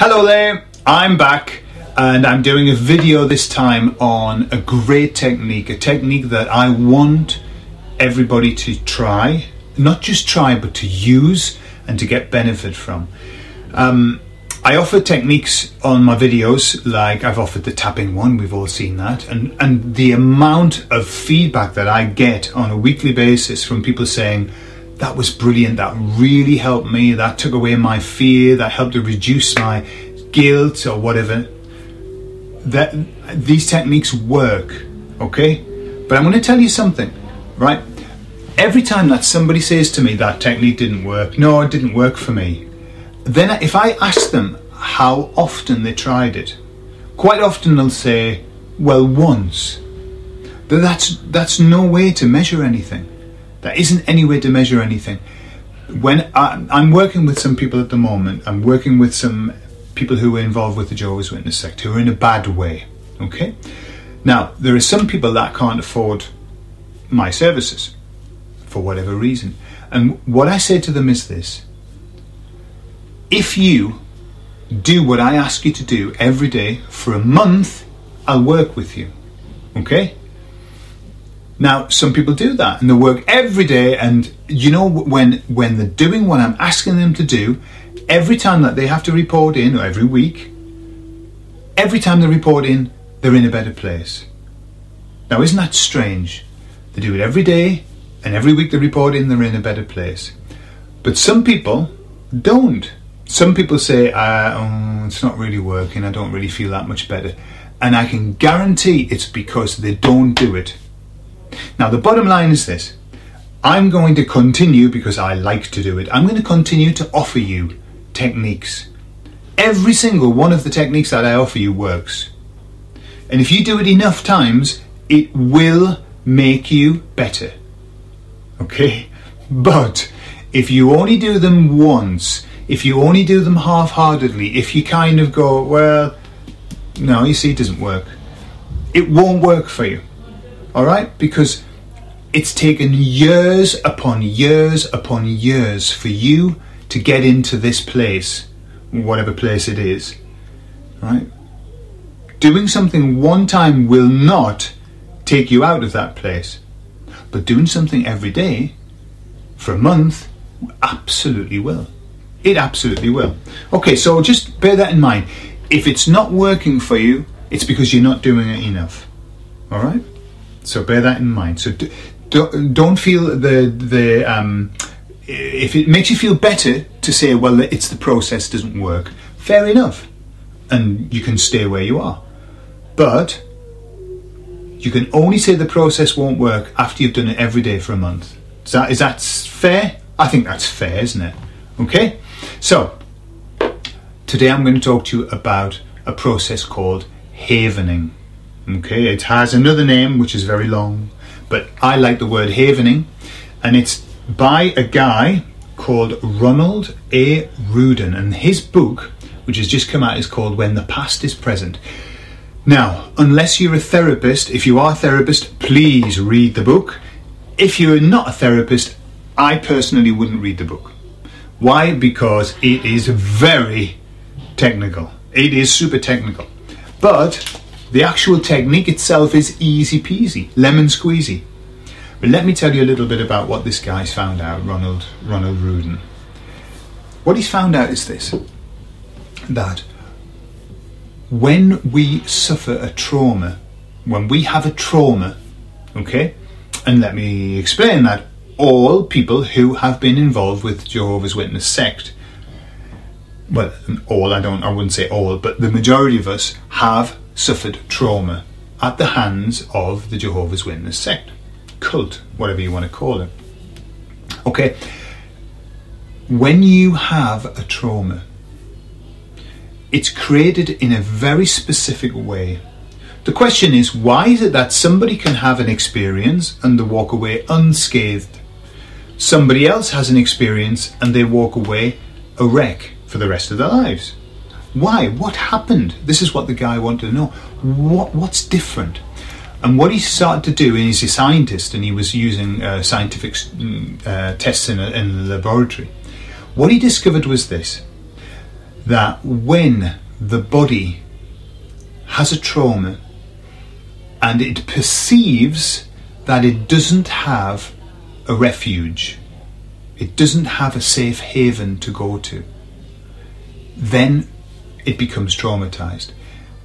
Hello there, I'm back and I'm doing a video this time on a great technique, a technique that I want everybody to try, not just try but to use and to get benefit from. I offer techniques on my videos, like I've offered the tapping one, we've all seen that, and the amount of feedback that I get on a weekly basis from people saying, that was brilliant, that really helped me, that took away my fear, that helped to reduce my guilt or whatever. That these techniques work, okay? But I'm going to tell you something, right? Every time that somebody says to me that technique didn't work, no, it didn't work for me, then if I ask them how often they tried it, quite often they'll say, well, once. But that's no way to measure anything. That isn't any way to measure anything. When I'm working with some people at the moment, I'm working with some people who are involved with the Jehovah's Witness sect who are in a bad way, okay? Now, there are some people that can't afford my services for whatever reason. And what I say to them is this: if you do what I ask you to do every day for a month, I'll work with you, okay? Now, some people do that and they work every day, and you know, when they're doing what I'm asking them to do, every time that they have to report in, or every week, every time they report in, they're in a better place. Now, isn't that strange? They do it every day, and every week they report in, they're in a better place. But some people don't. Some people say, oh, it's not really working, I don't really feel that much better. And I can guarantee it's because they don't do it. Now, the bottom line is this: I'm going to continue, because I like to do it, I'm going to continue to offer you techniques. Every single one of the techniques that I offer you works. And if you do it enough times, it will make you better. Okay? But if you only do them once, if you only do them half-heartedly, if you kind of go, well, no, you see, it doesn't work, it won't work for you. All right? Because it's taken years upon years upon years for you to get into this place, whatever place it is. All right? Doing something one time will not take you out of that place. But doing something every day for a month absolutely will. It absolutely will. Okay, so just bear that in mind. If it's not working for you, it's because you're not doing it enough. All right? So bear that in mind. So don't feel if it makes you feel better to say, well, it's the process doesn't work, fair enough, and you can stay where you are. But you can only say the process won't work after you've done it every day for a month. Is that fair? I think that's fair, isn't it? Okay. So today I'm going to talk to you about a process called havening. Okay, it has another name which is very long, but I like the word havening, and it's by a guy called Ronald A. Rudin, and his book, which has just come out, is called When the Past is Present. Now, unless you're a therapist, if you are a therapist, please read the book. If you're not a therapist, I personally wouldn't read the book. Why? Because it is very technical. It is super technical. But the actual technique itself is easy peasy, lemon squeezy. But let me tell you a little bit about what this guy's found out, Ronald Rudin. What he's found out is this: that when we suffer a trauma, when we have a trauma, okay, and let me explain that all people who have been involved with Jehovah's Witness sect, well, all, I wouldn't say all, but the majority of us have suffered trauma at the hands of the Jehovah's Witness sect, cult, whatever you want to call it. Okay, when you have a trauma, it's created in a very specific way. The question is, why is it that somebody can have an experience and they walk away unscathed? Somebody else has an experience and they walk away a wreck for the rest of their lives. Why? What happened? This is what the guy wanted to know. What's different? And what he started to do, and he's a scientist, and he was using scientific tests in a laboratory. What he discovered was this: that when the body has a trauma and it perceives that it doesn't have a refuge, it doesn't have a safe haven to go to, then it becomes traumatized.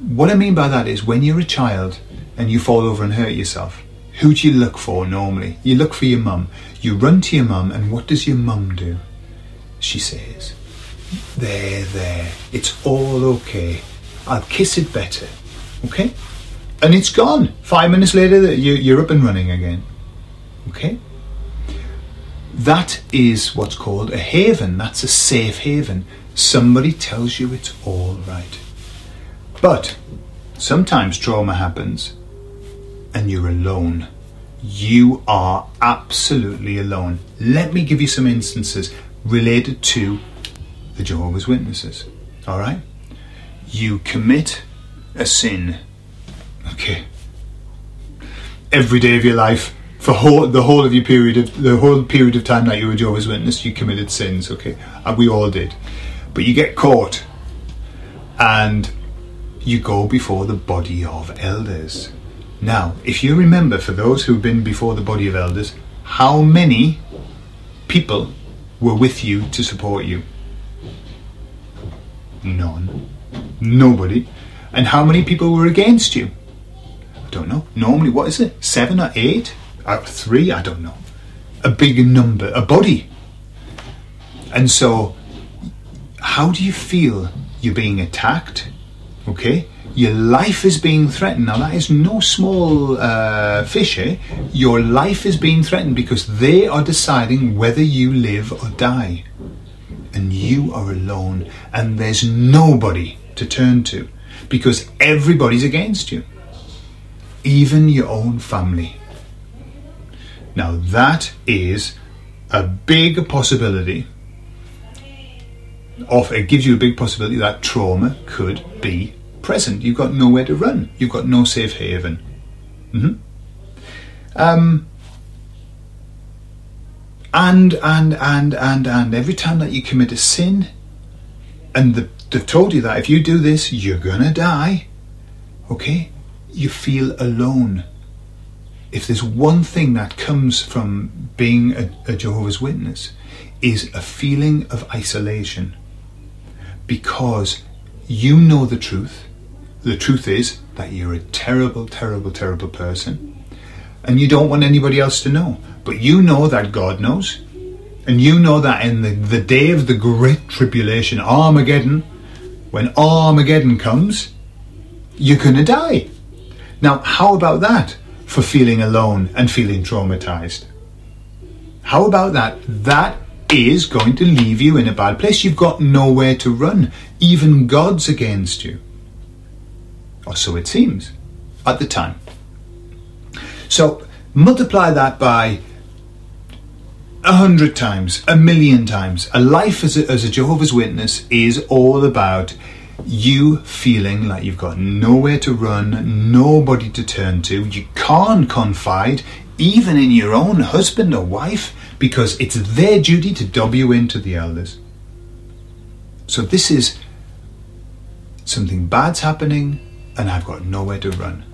What I mean by that is, when you're a child and you fall over and hurt yourself, who do you look for normally? You look for your mum. You run to your mum, and what does your mum do? She says, there, it's all okay. I'll kiss it better, okay? And it's gone. 5 minutes later, you're up and running again, okay? That is what's called a haven. That's a safe haven. Somebody tells you it's all right. But sometimes trauma happens and you're alone. You are absolutely alone. Let me give you some instances related to the Jehovah's Witnesses. All right? You commit a sin, okay, every day of your life, for the whole period of time that you were a Jehovah's Witness, you committed sins, okay? And we all did. But you get caught and you go before the body of elders. Now, if you remember, for those who've been before the body of elders, how many people were with you to support you? None. Nobody. And how many people were against you? I don't know. Normally, what is it? 7 or 8? 3? I don't know. A big number, a body. And so, how do you feel? You're being attacked, okay? Your life is being threatened. Now, that is no small fish, eh? Your life is being threatened because they are deciding whether you live or die. And you are alone, and there's nobody to turn to because everybody's against you, even your own family. Now, that is a big possibility it gives you a big possibility that trauma could be present. You've got nowhere to run. You've got no safe haven. And every time that you commit a sin, and they've told you that if you do this, you're gonna die, okay? You feel alone. If there's one thing that comes from being a Jehovah's Witness, is a feeling of isolation. Because you know the truth. The truth is that you're a terrible, terrible, terrible person. And you don't want anybody else to know. But you know that God knows. And you know that in the day of the great tribulation, Armageddon, when Armageddon comes, you're going to die. Now, how about that for feeling alone and feeling traumatized? How about that? That is going to leave you in a bad place. You've got nowhere to run. Even God's against you. Or so it seems at the time. So multiply that by 100 times, 1,000,000 times. A life as a Jehovah's Witness is all about you feeling like you've got nowhere to run, nobody to turn to. You can't confide even in your own husband or wife because it's their duty to dob you into the elders. So this is something bad's happening and I've got nowhere to run.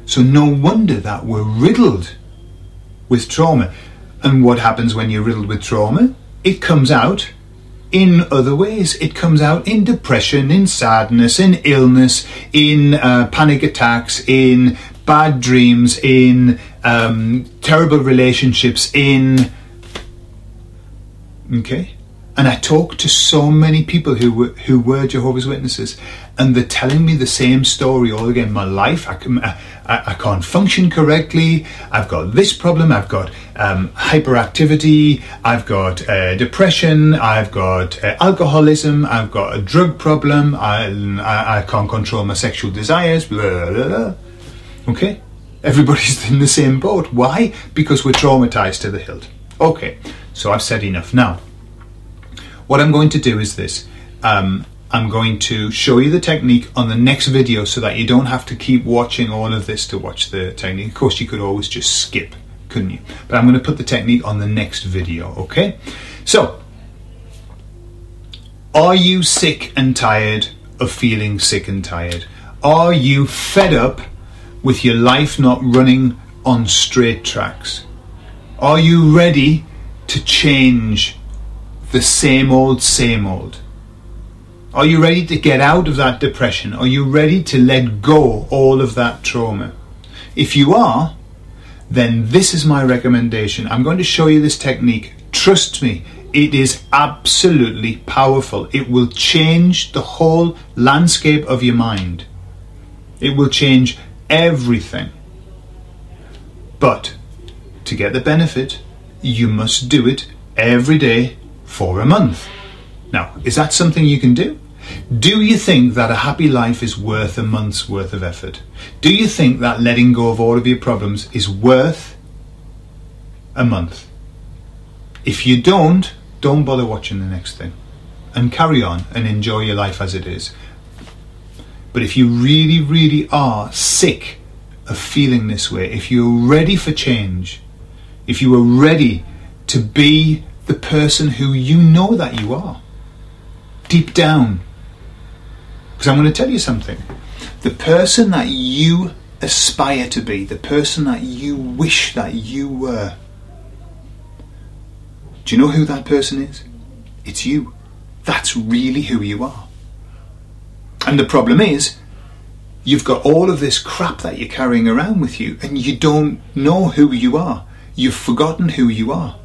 So no wonder that we're riddled with trauma. And what happens when you're riddled with trauma? It comes out in other ways. It comes out in depression, in sadness, in illness, in panic attacks, in bad dreams, in terrible relationships, okay? And I talk to so many people who were Jehovah's Witnesses, and they're telling me the same story all again. My life, I can't function correctly. I've got this problem. I've got hyperactivity. I've got depression. I've got alcoholism. I've got a drug problem. I can't control my sexual desires. Blah, blah, blah. Okay? Everybody's in the same boat. Why? Because we're traumatized to the hilt. Okay, so I've said enough. Now, what I'm going to do is this. I'm going to show you the technique on the next video so that you don't have to keep watching all of this to watch the technique. Of course, you could always just skip, couldn't you? But I'm going to put the technique on the next video, okay? So, Are you sick and tired of feeling sick and tired? Are you fed up with your life not running on straight tracks? Are you ready to change the same old, same old? Are you ready to get out of that depression? Are you ready to let go all of that trauma? If you are, then this is my recommendation. I'm going to show you this technique. Trust me, it is absolutely powerful. It will change the whole landscape of your mind. It will change everything. But to get the benefit, you must do it every day for a month. Now, is that something you can do? Do you think that a happy life is worth a month's worth of effort? Do you think that letting go of all of your problems is worth a month? If you don't bother watching the next thing and carry on and enjoy your life as it is. But if you really, really are sick of feeling this way, if you're ready for change, if you are ready to be the person who you know that you are, deep down, because I'm going to tell you something, the person that you aspire to be, the person that you wish that you were, do you know who that person is? It's you. That's really who you are. And the problem is, you've got all of this crap that you're carrying around with you and you don't know who you are. You've forgotten who you are.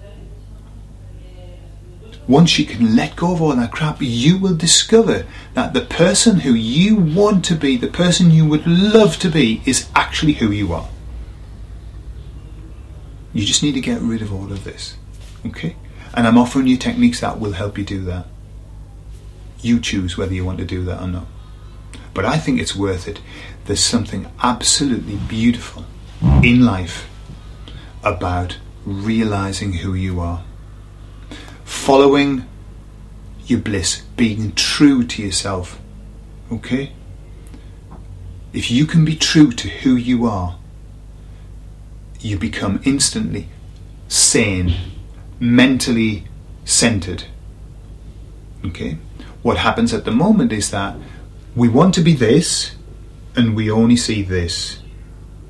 Once you can let go of all that crap, you will discover that the person who you want to be, the person you would love to be, is actually who you are. You just need to get rid of all of this. Okay? And I'm offering you techniques that will help you do that. You choose whether you want to do that or not. But I think it's worth it. There's something absolutely beautiful in life about realizing who you are. Following your bliss, being true to yourself. Okay? If you can be true to who you are, you become instantly sane, mentally centered. Okay? What happens at the moment is that we want to be this and we only see this.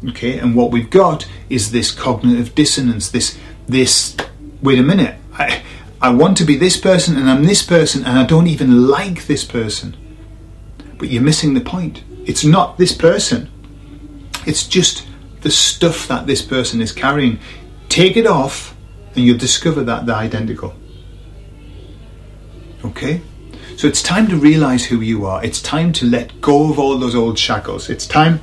Okay? And what we've got is this cognitive dissonance, this wait a minute, I want to be this person and I'm this person and I don't even like this person. But you're missing the point. It's not this person. It's just the stuff that this person is carrying. Take it off and you'll discover that they're identical. Okay? So it's time to realize who you are. It's time to let go of all those old shackles. It's time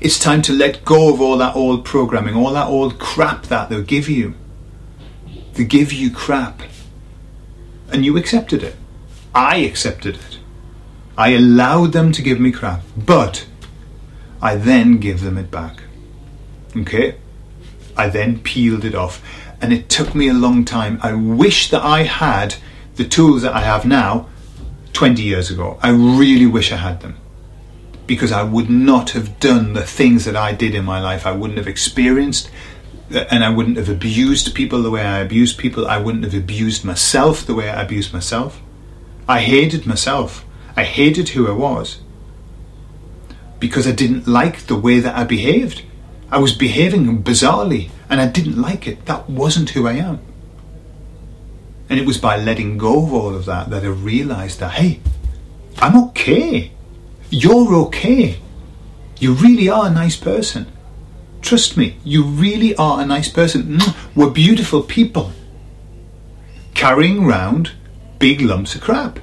to let go of all that old programming, all that old crap that they'll give you. They give you crap. And you accepted it. I accepted it. I allowed them to give me crap. But I then give them it back. Okay? I then peeled it off. And it took me a long time. I wish that I had the tools that I have now 20 years ago. I really wish I had them. Because I would not have done the things that I did in my life. I wouldn't have experienced and I wouldn't have abused people the way I abused people. I wouldn't have abused myself the way I abused myself. I hated myself. I hated who I was. Because I didn't like the way that I behaved. I was behaving bizarrely and I didn't like it. That wasn't who I am. And it was by letting go of all of that that I realized that, hey, I'm okay. You're okay. You really are a nice person. Trust me, you really are a nice person. We're beautiful people. Carrying around big lumps of crap.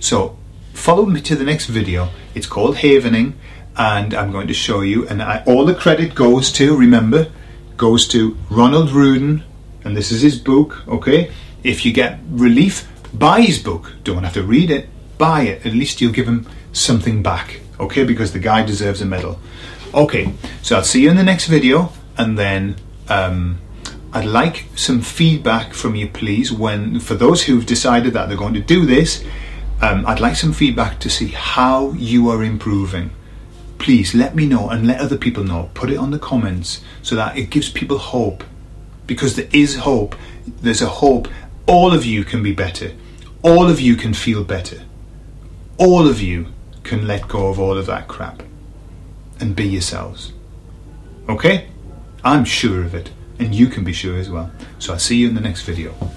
So, follow me to the next video. It's called Havening. And I'm going to show you. And all the credit goes to, remember, goes to Ronald Rudin. And this is his book, okay? If you get relief, buy his book. Don't have to read it. Buy it. At least you'll give him something back, okay? Because the guy deserves a medal. Okay, so I'll see you in the next video, and then I'd like some feedback from you, please. For those who've decided that they're going to do this, I'd like some feedback to see how you are improving. Please let me know and let other people know. Put it on the comments so that it gives people hope, because there is hope. There's a hope All of you can be better. All of you can feel better. All of you can let go of all of that crap and be yourselves. Okay? I'm sure of it, and you can be sure as well. So I'll see you in the next video. Bye.